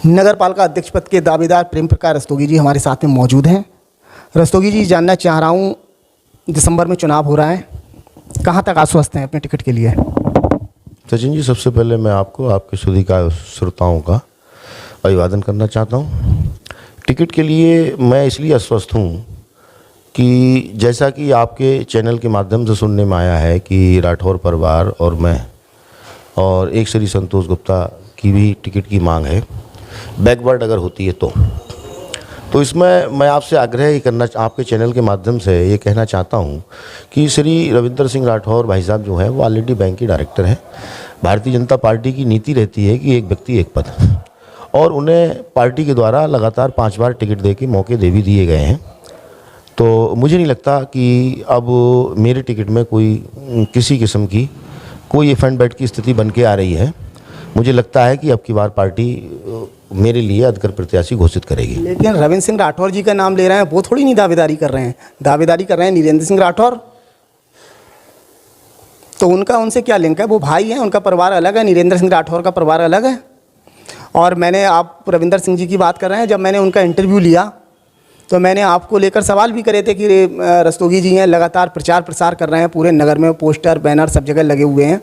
नगर पालिका अध्यक्ष पद के दावेदार प्रेम प्रकाश रस्तोगी जी हमारे साथ में मौजूद हैं। रस्तोगी जी, जानना चाह रहा हूँ, दिसंबर में चुनाव हो रहा है, कहाँ तक आश्वस्त हैं अपने टिकट के लिए? सचिन जी, सबसे पहले मैं आपको आपके सुधी का श्रोताओं का अभिवादन करना चाहता हूँ। टिकट के लिए मैं इसलिए आश्वस्त हूँ कि जैसा कि आपके चैनल के माध्यम से सुनने में आया है कि राठौर परिवार और मैं और एक श्री संतोष गुप्ता की भी टिकट की मांग है, बैकवर्ड अगर होती है तो इसमें मैं आपसे आग्रह ही करना, आपके चैनल के माध्यम से ये कहना चाहता हूँ कि श्री रविंद्र सिंह राठौर भाई साहब जो हैं वो ऑलरेडी बैंक के डायरेक्टर हैं। भारतीय जनता पार्टी की नीति रहती है कि एक व्यक्ति एक पद, और उन्हें पार्टी के द्वारा लगातार 5 बार टिकट दे के मौके दे भी दिए गए हैं। तो मुझे नहीं लगता कि अब मेरे टिकट में कोई किसी किस्म की कोई एफ एंड बेट की स्थिति बन के आ रही है। मुझे लगता है कि अब की बार पार्टी मेरे लिए अधिकृत प्रत्याशी घोषित करेगी। लेकिन रविंद्र सिंह राठौर जी का नाम ले रहे हैं, वो थोड़ी नहीं दावेदारी कर रहे हैं, दावेदारी कर रहे हैं नीरेंद्र सिंह राठौर। तो उनका उनसे क्या लिंक है? वो भाई हैं, उनका परिवार अलग है, नीरेंद्र सिंह राठौर का परिवार अलग है। और मैंने, आप रविंद्र सिंह जी की बात कर रहे हैं, जब मैंने उनका इंटरव्यू लिया तो मैंने आपको लेकर सवाल भी करे थे कि रस्तोगी जी हैं, लगातार प्रचार प्रसार कर रहे हैं, पूरे नगर में पोस्टर बैनर सब जगह लगे हुए हैं,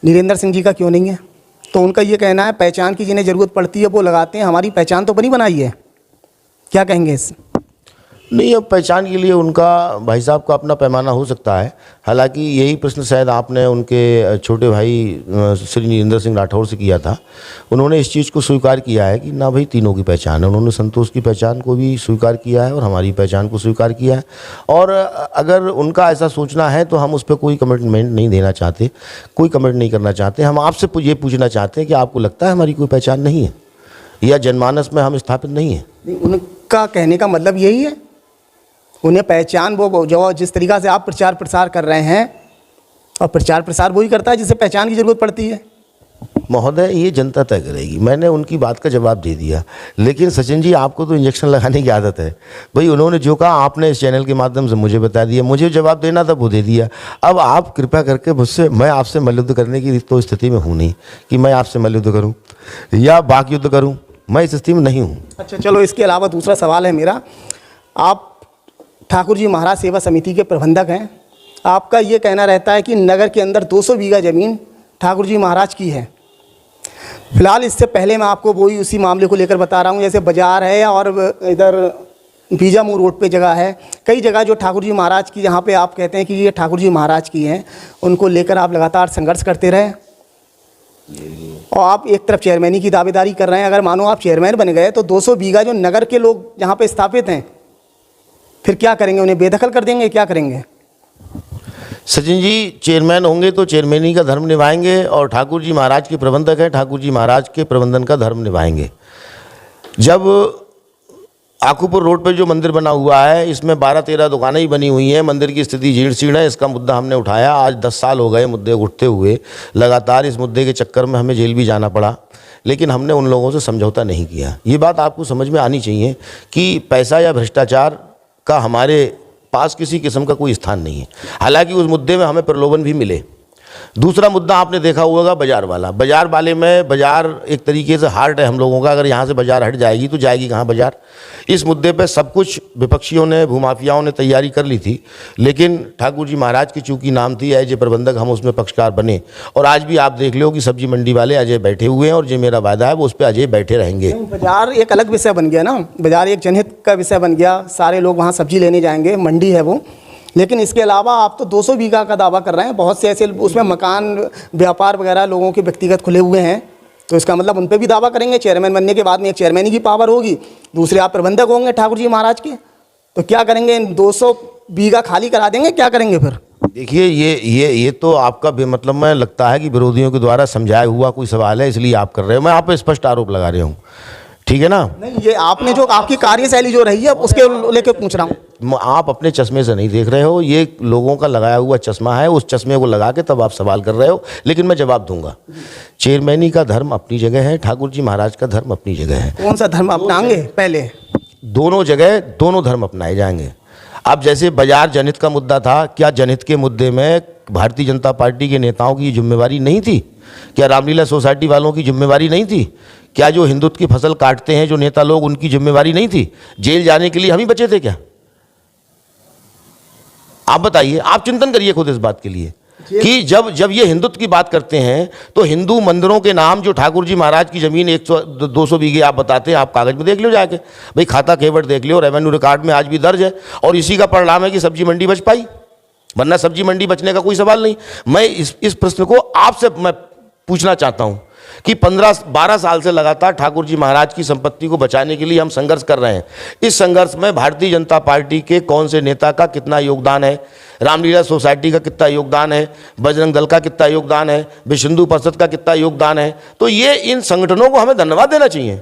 नीरेंद्र सिंह जी का क्यों नहीं है? तो उनका ये कहना है पहचान की जिन्हें ज़रूरत पड़ती है वो लगाते हैं, हमारी पहचान तो बनी बनाई है। क्या कहेंगे इस? नहीं, अब पहचान के लिए उनका, भाई साहब का अपना पैमाना हो सकता है। हालांकि यही प्रश्न शायद आपने उनके छोटे भाई श्री नीरेंद्र सिंह राठौर से किया था। उन्होंने इस चीज़ को स्वीकार किया है कि ना भाई तीनों की पहचान है। उन्होंने संतोष की पहचान को भी स्वीकार किया है और हमारी पहचान को स्वीकार किया है। और अगर उनका ऐसा सोचना है तो हम उस पर कोई कमिटमेंट नहीं देना चाहते, कोई कमेंट नहीं करना चाहते। हम आपसे ये पूछना चाहते हैं कि आपको लगता है हमारी कोई पहचान नहीं है या जनमानस में हम स्थापित नहीं हैं? उनका कहने का मतलब यही है, उन्हें पहचान वो जो जिस तरीक़ा से आप प्रचार प्रसार कर रहे हैं, और प्रचार प्रसार वही करता है जिसे पहचान की ज़रूरत पड़ती है। महोदय, ये जनता तय करेगी। मैंने उनकी बात का जवाब दे दिया। लेकिन सचिन जी, आपको तो इंजेक्शन लगाने की आदत है। भाई उन्होंने जो कहा आपने इस चैनल के माध्यम से मुझे बता दिया, मुझे जवाब देना था वो दे दिया। अब आप कृपया करके मुझसे, मैं आपसे मल्लयुद्ध करने की तो स्थिति में हूँ नहीं कि मैं आपसे मल्लयुद्ध करूँ या वाक युद्ध करूँ, मैं इस स्थिति में नहीं हूँ। अच्छा चलो, इसके अलावा दूसरा सवाल है मेरा। आप ठाकुर जी महाराज सेवा समिति के प्रबंधक हैं। आपका ये कहना रहता है कि नगर के अंदर 200 बीघा ज़मीन ठाकुर जी महाराज की है। फिलहाल इससे पहले मैं आपको वही उसी मामले को लेकर बता रहा हूँ, जैसे बाज़ार है और इधर बीजापुर रोड पे जगह है, कई जगह जो ठाकुर जी महाराज की, जहाँ पे आप कहते हैं कि ये ठाकुर जी महाराज की हैं, उनको लेकर आप लगातार संघर्ष करते रहे। और आप एक तरफ चेयरमैनी की दावेदारी कर रहे हैं। अगर मानो आप चेयरमैन बन गए तो 200 बीघा जो नगर के लोग जहाँ पे स्थापित हैं, फिर क्या करेंगे? उन्हें बेदखल कर देंगे? क्या करेंगे? सचिन जी, चेयरमैन होंगे तो चेयरमैनी का धर्म निभाएंगे, और ठाकुर जी महाराज के प्रबंधक हैं, ठाकुर जी महाराज के प्रबंधन का धर्म निभाएंगे। जब आकूपुर रोड पे जो मंदिर बना हुआ है, इसमें 12-13 दुकानें ही बनी हुई हैं, मंदिर की स्थिति जीर्ण शीर्ण है, इसका मुद्दा हमने उठाया। आज 10 साल हो गए मुद्दे उठते हुए। लगातार इस मुद्दे के चक्कर में हमें जेल भी जाना पड़ा, लेकिन हमने उन लोगों से समझौता नहीं किया। ये बात आपको समझ में आनी चाहिए कि पैसा या भ्रष्टाचार का हमारे पास किसी किस्म का कोई स्थान नहीं है। हालांकि उस मुद्दे में हमें प्रलोभन भी मिले। दूसरा मुद्दा आपने देखा होगा, बाजार वाला। बाजार वाले में, बाजार एक तरीके से हार्ट है हम लोगों का। अगर यहाँ से बाजार हट जाएगी तो जाएगी कहाँ बाजार? इस मुद्दे पे सब कुछ विपक्षियों ने, भूमाफियाओं ने तैयारी कर ली थी, लेकिन ठाकुर जी महाराज की चूंकि नाम थी एज ए प्रबंधक, हम उसमें पक्षकार बने। और आज भी आप देख लो कि सब्जी मंडी वाले अजय बैठे हुए हैं, और जो मेरा वादा है वो उस पर अजय बैठे रहेंगे। बाजार एक अलग विषय बन गया ना, बाजार एक जनहित का विषय बन गया, सारे लोग वहाँ सब्जी लेने जाएंगे, मंडी है वो। लेकिन इसके अलावा आप तो 200 बीघा का दावा कर रहे हैं। बहुत से ऐसे उसमें मकान, व्यापार वगैरह लोगों के व्यक्तिगत खुले हुए हैं, तो इसका मतलब उन पे भी दावा करेंगे। चेयरमैन बनने के बाद में एक चेयरमैनी की पावर होगी, दूसरे आप प्रबंधक होंगे ठाकुर जी महाराज के, तो क्या करेंगे? इन 200 बीघा खाली करा देंगे? क्या करेंगे फिर? देखिए, ये तो आपका बेमतलब में लगता है कि विरोधियों के द्वारा समझाया हुआ कोई सवाल है, इसलिए आप कर रहे हो। मैं आप पे स्पष्ट आरोप लगा रहा हूँ, ठीक है ना? नहीं, ये आपने जो आपकी कार्यशैली जो रही है उसके लेके पूछ रहा हूँ। आप अपने चश्मे से नहीं देख रहे हो, ये लोगों का लगाया हुआ चश्मा है। उस चश्मे को लगा के तब आप सवाल कर रहे हो, लेकिन मैं जवाब दूंगा। चेयरमैनी का धर्म अपनी जगह है, ठाकुर जी महाराज का धर्म अपनी जगह है। कौन सा धर्म अपनाएंगे? पहले दोनों जगह दोनों धर्म अपनाए जाएंगे। अब जैसे बाजार जनहित का मुद्दा था, क्या जनहित के मुद्दे में भारतीय जनता पार्टी के नेताओं की जिम्मेवारी नहीं थी? क्या रामलीला सोसाइटी वालों की जिम्मेवारी नहीं थी? क्या जो हिंदुत्व की फसल काटते हैं जो नेता लोग, उनकी जिम्मेवारी नहीं थी? जेल जाने के लिए हम ही बचे थे क्या? आप बताइए, आप चिंतन करिए खुद इस बात के लिए कि जब ये हिंदुत्व की बात करते हैं तो हिंदू मंदिरों के नाम जो ठाकुर जी महाराज की जमीन 100-200 बीघे आप बताते हैं, आप कागज में देख लो जाके, भाई खाता केवट देख लो, रेवेन्यू रिकॉर्ड में आज भी दर्ज है, और इसी का परिणाम है कि सब्जी मंडी बच पाई, वरना सब्जी मंडी बचने का कोई सवाल नहीं। मैं इस प्रश्न को आपसे मैं पूछना चाहता हूं कि 15-12 साल से लगातार ठाकुर जी महाराज की संपत्ति को बचाने के लिए हम संघर्ष कर रहे हैं। इस संघर्ष में भारतीय जनता पार्टी के कौन से नेता का कितना योगदान है, रामलीला सोसाइटी का कितना योगदान है, बजरंग दल का कितना योगदान है, विश्व हिंदू परिषद का कितना योगदान है, तो ये इन संगठनों को हमें धन्यवाद देना चाहिए।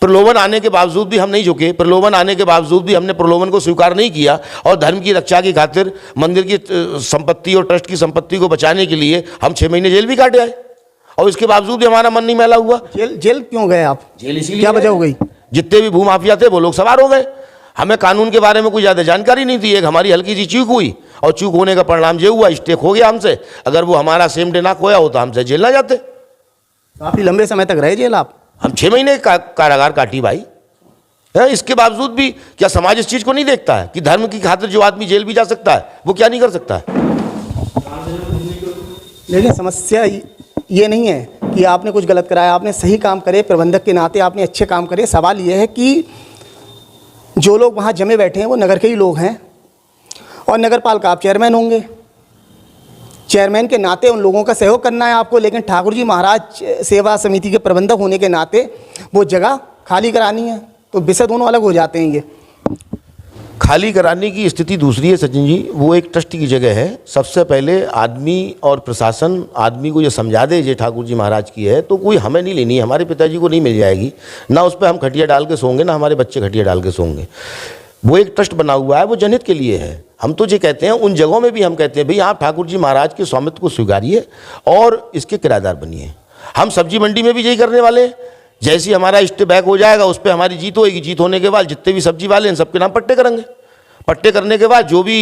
प्रलोभन आने के बावजूद भी हम नहीं झुके, प्रलोभन आने के बावजूद भी हमने प्रलोभन को स्वीकार नहीं किया, और धर्म की रक्षा की खातिर मंदिर की संपत्ति और ट्रस्ट की संपत्ति को बचाने के लिए हम 6 महीने जेल भी काटे आए, और इसके बावजूद भी हमारा मन नहीं मैला हुआ। जेल क्यों गए आप? जेल इसीलिए क्या वजह हो गई? जितने भी भूमाफिया थे वो लोग सवार हो गए। हमें कानून के बारे में कोई ज़्यादा जानकारी नहीं थी, एक हमारी हल्की सी चूक हुई, और चूक होने का परिणाम ये हुआ, स्टेक हो गया हमसे। अगर वो हमारा सेम डे ना खोया होता हमसे जेल ना जाते। काफी लंबे समय तक रहे जेल आप? हम 6 महीने कारागार काटी भाई है। इसके बावजूद भी क्या समाज इस चीज को नहीं देखता है कि धर्म की खातिर जो आदमी जेल भी जा सकता है वो क्या नहीं कर सकता है? लेकिन समस्या ये नहीं है कि आपने कुछ गलत कराया, आपने सही काम करे, प्रबंधक के नाते आपने अच्छे काम करे। सवाल ये है कि जो लोग वहाँ जमे बैठे हैं वो नगर के ही लोग हैं, और नगर पालिका आप चेयरमैन होंगे, चेयरमैन के नाते उन लोगों का सहयोग करना है आपको। लेकिन ठाकुर जी महाराज सेवा समिति के प्रबंधक होने के नाते वो जगह खाली करानी है, तो विषय दोनों अलग हो जाते हैं। ये खाली कराने की स्थिति दूसरी है सचिन जी, वो एक ट्रस्ट की जगह है। सबसे पहले आदमी और प्रशासन आदमी को ये समझा दे ये ठाकुर जी महाराज की है, तो कोई हमें नहीं लेनी, हमारे पिताजी को नहीं मिल जाएगी, ना उस पर हम खटिया डाल के सोंगे, ना हमारे बच्चे खटिया डाल के सोंगे। वो एक ट्रस्ट बना हुआ है, वो जनहित के लिए है। हम तो ये कहते हैं, उन जगहों में भी हम कहते हैं भाई आप ठाकुर जी महाराज के स्वामित्व को स्वीकारिए और इसके किराएदार बनिए। हम सब्जी मंडी में भी यही करने वाले हैं। जैसे ही हमारा स्टे बैक हो जाएगा उस पर हमारी जीत होगी, जीत होने के बाद जितने भी सब्जी वाले हैं सबके नाम पट्टे करेंगे। पट्टे करने के बाद जो भी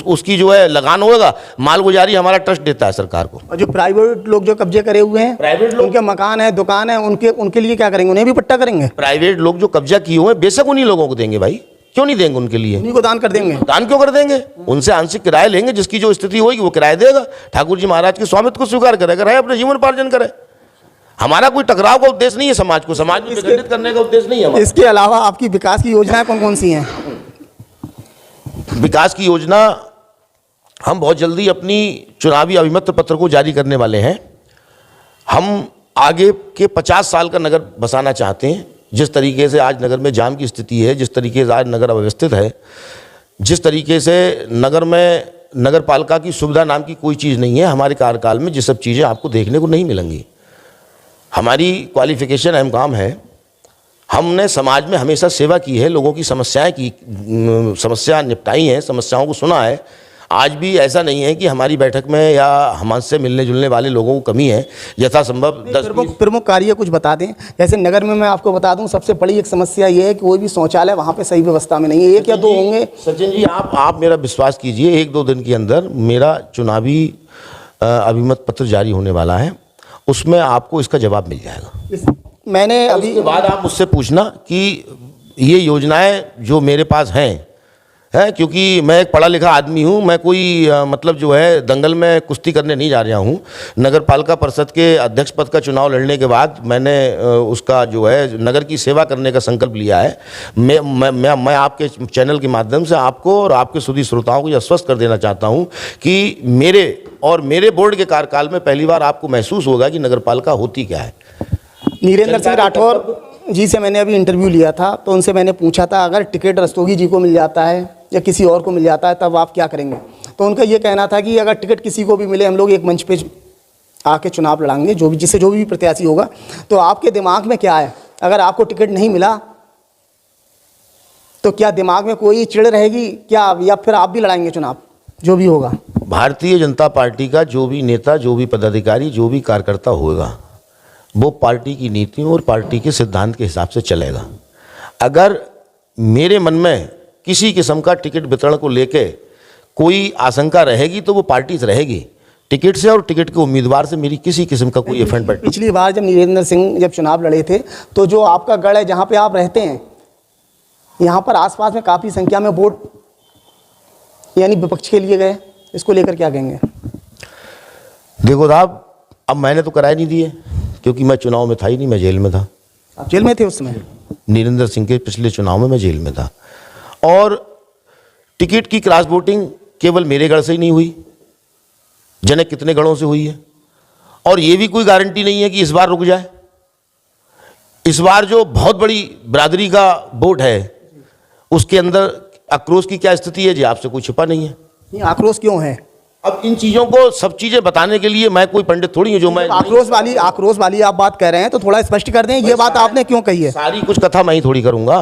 उसकी जो है लगान होगा, मालगुजारी हमारा ट्रस्ट देता है सरकार को। और जो प्राइवेट लोग जो कब्जे करे हुए हैं, प्राइवेट लोग, उनके मकान है, दुकान है, उनके लिए क्या करेंगे? उन्हें भी पट्टा करेंगे? प्राइवेट लोग जो कब्जा किए हुए हैं बेशक उन्हीं लोगों को देंगे भाई, क्यों नहीं देंगे? उनके लिए उन्हीं को दान कर देंगे। दान क्यों कर देंगे? उनसे आंशिक किराया लेंगे, जिसकी जो स्थिति होगी वो किराया देगा, ठाकुर जी महाराज के स्वामित्व को स्वीकार करेगा, रहे अपने जीवनोपार्जन करे। हमारा कोई टकराव का उद्देश्य नहीं है, समाज को समाज में विघटित करने का उद्देश्य नहीं है। इसके अलावा आपकी विकास की योजनाएं कौन कौन सी हैं? विकास की योजना हम बहुत जल्दी अपनी चुनावी अभिमत पत्र को जारी करने वाले हैं। हम आगे के 50 साल का नगर बसाना चाहते हैं। जिस तरीके से आज नगर में जाम की स्थिति है, जिस तरीके से आज नगर अव्यवस्थित है, जिस तरीके से नगर में नगर पालिका की सुविधा नाम की कोई चीज़ नहीं है, हमारे कार्यकाल में ये सब चीज़ें आपको देखने को नहीं मिलेंगी। हमारी क्वालिफिकेशन अहम काम है। हमने समाज में हमेशा सेवा की है, लोगों की समस्या निपटाई है, समस्याओं को सुना है। आज भी ऐसा नहीं है कि हमारी बैठक में या हमसे मिलने जुलने वाले लोगों को कमी है। यथासंभव प्रमुख कार्य कुछ बता दें। जैसे नगर में मैं आपको बता दूं, सबसे बड़ी एक समस्या ये है कि कोई भी शौचालय वहाँ पे सही व्यवस्था में नहीं है। 1 या 2 होंगे। सचिन जी आप मेरा विश्वास कीजिए, 1-2 दिन के अंदर मेरा चुनावी अभिमत पत्र जारी होने वाला है, उसमें आपको इसका जवाब मिल जाएगा। मैंने अभी उसके बाद आप मुझसे पूछना कि ये योजनाएं जो मेरे पास हैं, क्योंकि मैं एक पढ़ा लिखा आदमी हूँ, मैं कोई मतलब जो है दंगल में कुश्ती करने नहीं जा रहा हूँ। नगर पालिका परिषद के अध्यक्ष पद का चुनाव लड़ने के बाद मैंने उसका जो है नगर की सेवा करने का संकल्प लिया है। मैं आपके चैनल के माध्यम से आपको और आपके सुधी श्रोताओं को यह आश्वस्त कर देना चाहता हूँ कि मेरे और मेरे बोर्ड के कार्यकाल में पहली बार आपको महसूस होगा कि नगर पालिका होती क्या है। नीरेंद्र सिंह राठौर जी से मैंने अभी इंटरव्यू लिया था, तो उनसे मैंने पूछा था अगर टिकट रस्तोगी जी को मिल जाता है या किसी और को मिल जाता है तब आप क्या करेंगे? तो उनका ये कहना था कि अगर टिकट किसी को भी मिले, हम लोग एक मंच पे आके चुनाव लड़ाएंगे, जो भी प्रत्याशी होगा। तो आपके दिमाग में क्या है, अगर आपको टिकट नहीं मिला तो क्या दिमाग में कोई चिड़ रहेगी क्या, या फिर आप भी लड़ाएंगे चुनाव जो भी होगा? भारतीय जनता पार्टी का जो भी नेता, जो भी पदाधिकारी, जो भी कार्यकर्ता होगा, वो पार्टी की नीतियों और पार्टी के सिद्धांत के हिसाब से चलेगा। अगर मेरे मन में किसी किस्म का टिकट वितरण को लेके कोई आशंका रहेगी तो वो पार्टी से रहेगी, टिकट से और टिकट के उम्मीदवार से मेरी किसी किस्म का कोई इफेक्ट बैठ। पिछली बार जब नीरेंद्र सिंह जब चुनाव लड़े थे तो जो आपका गढ़ है जहाँ पे आप रहते हैं, यहाँ पर आसपास में काफ़ी संख्या में वोट यानी विपक्ष के लिए गए, इसको लेकर क्या कहेंगे? देखो साहब, अब मैंने तो कराए नहीं दिए क्योंकि मैं चुनाव में था ही नहीं, मैं जेल में था। आप जेल में थे उस समय? नीरेंद्र सिंह के पिछले चुनाव में मैं जेल में था। और टिकट की क्रॉस वोटिंग केवल मेरे गढ़ से ही नहीं हुई, जाने कितने गढ़ों से हुई है। और ये भी कोई गारंटी नहीं है कि इस बार रुक जाए। इस बार जो बहुत बड़ी बिरादरी का वोट है उसके अंदर आक्रोश की क्या स्थिति है जी, आपसे कोई छिपा नहीं है। ये आक्रोश क्यों है? अब इन चीज़ों को सब चीज़ें बताने के लिए मैं कोई पंडित थोड़ी हूँ जो मैं आक्रोश वाली आप बात कर रहे हैं तो थोड़ा स्पष्ट कर दें, ये बात आपने क्यों कही है? सारी कुछ कथा मैं ही थोड़ी करूँगा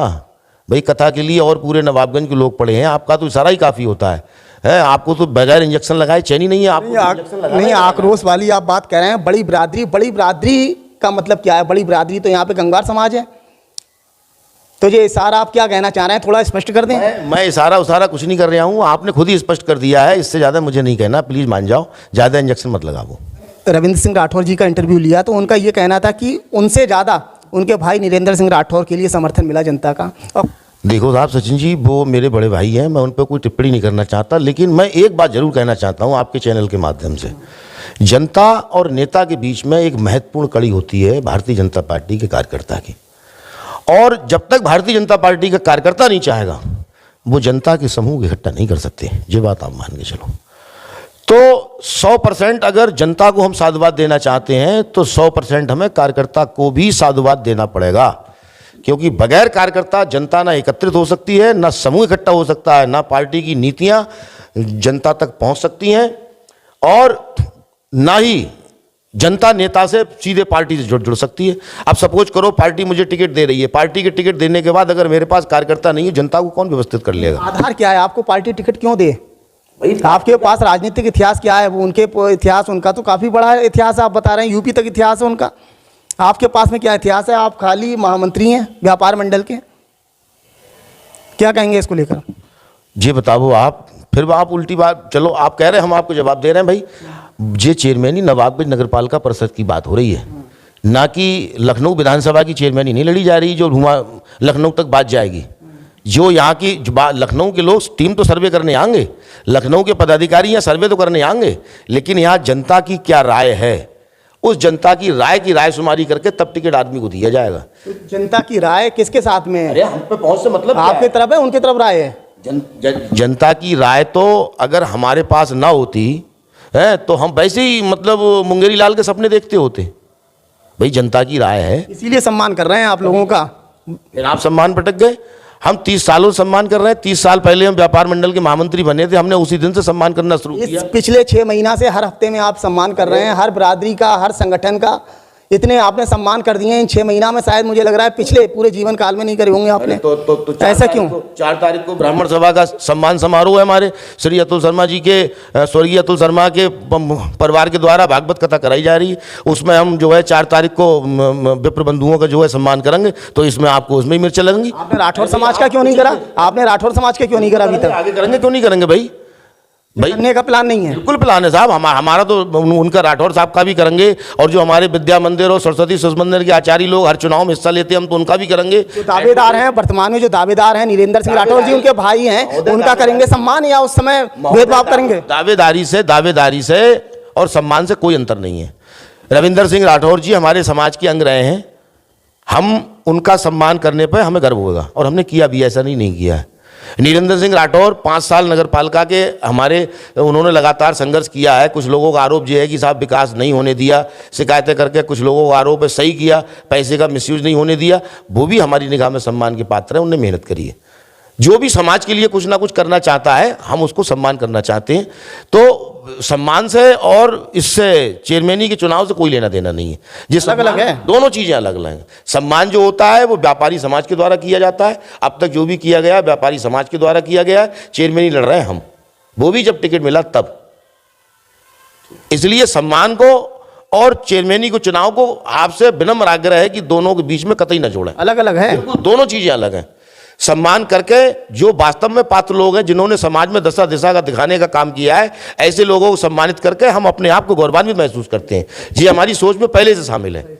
भाई, कथा के लिए और पूरे नवाबगंज के लोग पड़े हैं, आपका तो इशारा ही काफ़ी होता है। आपको तो बगैर इंजेक्शन लगाए चैन ही नहीं है। आपको नहीं, आक्रोश वाली आप बात कर रहे हैं। बड़ी बिरादरी का मतलब क्या है? बड़ी बिरादरी तो यहाँ पे गंगार समाज है, तो ये इशारा आप क्या कहना चाह रहे हैं, थोड़ा स्पष्ट कर दें। मैं इशारा उसारा कुछ नहीं कर रहा हूँ, आपने खुद ही स्पष्ट कर दिया है, इससे ज़्यादा मुझे नहीं कहना, प्लीज़ मान जाओ, ज़्यादा इंजेक्शन मत लगाओ। रविंद्र सिंह राठौर जी का इंटरव्यू लिया तो उनका ये कहना था कि उनसे ज़्यादा उनके भाई नीरेंद्र सिंह राठौर के लिए समर्थन मिला जनता का। और देखो साहब, सचिन जी वो मेरे बड़े भाई हैं, मैं उन पर कोई टिप्पणी नहीं करना चाहता, लेकिन मैं एक बात जरूर कहना चाहता हूँ आपके चैनल के माध्यम से। जनता और नेता के बीच में एक महत्वपूर्ण कड़ी होती है भारतीय जनता पार्टी के कार्यकर्ता की, और जब तक भारतीय जनता पार्टी का कार्यकर्ता नहीं चाहेगा वो जनता के समूह इकट्ठा नहीं कर सकते। ये बात आप मान के चलो। तो 100% अगर जनता को हम साधुवाद देना चाहते हैं तो 100% हमें कार्यकर्ता को भी साधुवाद देना पड़ेगा, क्योंकि बगैर कार्यकर्ता जनता ना एकत्रित हो सकती है, ना समूह इकट्ठा हो सकता है, ना पार्टी की नीतियां जनता तक पहुंच सकती हैं, और ना ही जनता नेता से सीधे पार्टी से जुड़ सकती है। अब सपोज करो पार्टी मुझे टिकट दे रही है, पार्टी के टिकट देने के बाद अगर मेरे पास कार्यकर्ता नहीं है, जनता को कौन व्यवस्थित कर लेगा? आधार क्या है? आपको पार्टी टिकट क्यों दे? आपके पास राजनीतिक इतिहास क्या है? वो उनके इतिहास, उनका तो काफ़ी बड़ा इतिहास आप बता रहे हैं, यूपी तक इतिहास है उनका। आपके पास में क्या इतिहास है? आप खाली महामंत्री हैं व्यापार मंडल के। क्या कहेंगे इसको लेकर? जी बताओ आप, फिर आप उल्टी बात। चलो आप कह रहे हैं, हम आपको जवाब दे रहे हैं भाई। ये चेयरमैनी नवाबगंज नगरपालिका परिषद की बात हो रही है, ना कि लखनऊ विधानसभा की चेयरमैनी नहीं लड़ी जा रही जो लखनऊ तक बात जाएगी। जो यहाँ की लखनऊ के लोग टीम तो सर्वे करने आएंगे, लखनऊ के पदाधिकारी यहाँ सर्वे तो करने आएंगे, लेकिन यहाँ जनता की क्या राय है, उस जनता की राय शुमारी करके तब टिकट आदमी को दिया जाएगा। तो जनता की राय किसके साथ में है? अरे हम पे पहुंच से मतलब आपकी तरफ है, उनकी तरफ राय है? जनता की राय तो अगर हमारे पास ना होती है तो हम वैसे ही मतलब मुंगेरी लाल के सपने देखते होते। भाई जनता की राय है, इसीलिए सम्मान कर रहे हैं आप लोगों का। फिर आप सम्मान पटक गए। हम 30 सालों से सम्मान कर रहे हैं। 30 साल पहले हम व्यापार मंडल के महामंत्री बने थे, हमने उसी दिन से सम्मान करना शुरू किया। पिछले 6 महीना से हर हफ्ते में आप सम्मान कर रहे हैं, हर बिरादरी का, हर संगठन का। इतने आपने सम्मान कर दिए इन 6 महीना में, शायद मुझे लग रहा है पिछले पूरे जीवन काल में नहीं करे होंगे आपने। तो ऐसा क्यों? 4 तारीख को ब्राह्मण सभा का सम्मान समारोह है हमारे श्री अतुल शर्मा जी के, स्वर्गीय अतुल शर्मा के परिवार के द्वारा भागवत कथा कराई जा रही है। उसमें हम जो है 4 तारीख को विप्र बंधुओं का जो है सम्मान करेंगे, तो इसमें आपको उसमें ही मिर्च लगेंगी। आपने राठौर समाज का क्यों नहीं करा? आपने राठौर समाज का क्यों नहीं करा अभी तक? आगे करेंगे, क्यों नहीं करेंगे भाई? करने का प्लान नहीं है? बिल्कुल प्लान है साहब, हमारा तो उनका राठौर साहब का भी करेंगे, और जो हमारे विद्या मंदिर और सरस्वती शिशु मंदिर के आचार्य लोग हर चुनाव में हिस्सा लेते हैं, हम तो उनका भी करेंगे। जो दावेदार हैं वर्तमान में, जो दावेदार हैं नीरेंद्र सिंह राठौर जी, उनके भाई हैं, उनका करेंगे सम्मान, या उस समय भेदभाव करेंगे? दावेदारी से और सम्मान से कोई अंतर नहीं है। रविंदर सिंह राठौर जी हमारे समाज के अंग रहे हैं, हम उनका सम्मान करने पर हमें गर्व होगा, और हमने किया भी, ऐसा नहीं किया है। नीरेंद्र सिंह राठौर 5 साल नगर पालिका के हमारे, उन्होंने लगातार संघर्ष किया है। कुछ लोगों का आरोप ये है कि साहब विकास नहीं होने दिया, शिकायतें करके कुछ लोगों का आरोप है सही किया, पैसे का मिसयूज नहीं होने दिया, वो भी हमारी निगाह में सम्मान के पात्र है। उन्होंने मेहनत करी है। जो भी समाज के लिए कुछ ना कुछ करना चाहता है, हम उसको सम्मान करना चाहते हैं। तो सम्मान से और इससे चेयरमैनी के चुनाव से कोई लेना देना नहीं है। जिस अलग अलग है, दोनों चीज़ें अलग अलग हैं। सम्मान जो होता है वो व्यापारी समाज के द्वारा किया जाता है। अब तक जो भी किया गया व्यापारी समाज के द्वारा किया गया है। चेयरमैनी लड़ रहे हैं हम, वो भी जब टिकट मिला तब। इसलिए सम्मान को और चेयरमैनी को, चुनाव को आपसे विनम्र आग्रह है कि दोनों के बीच में कतई न जोड़ें। अलग अलग है, दोनों चीज़ें अलग हैं। सम्मान करके जो वास्तव में पात्र लोग हैं, जिन्होंने समाज में दशा दिशा का दिखाने का काम किया है, ऐसे लोगों को सम्मानित करके हम अपने आप को गौरवान्वित महसूस करते हैं। ये हमारी सोच में पहले से शामिल है।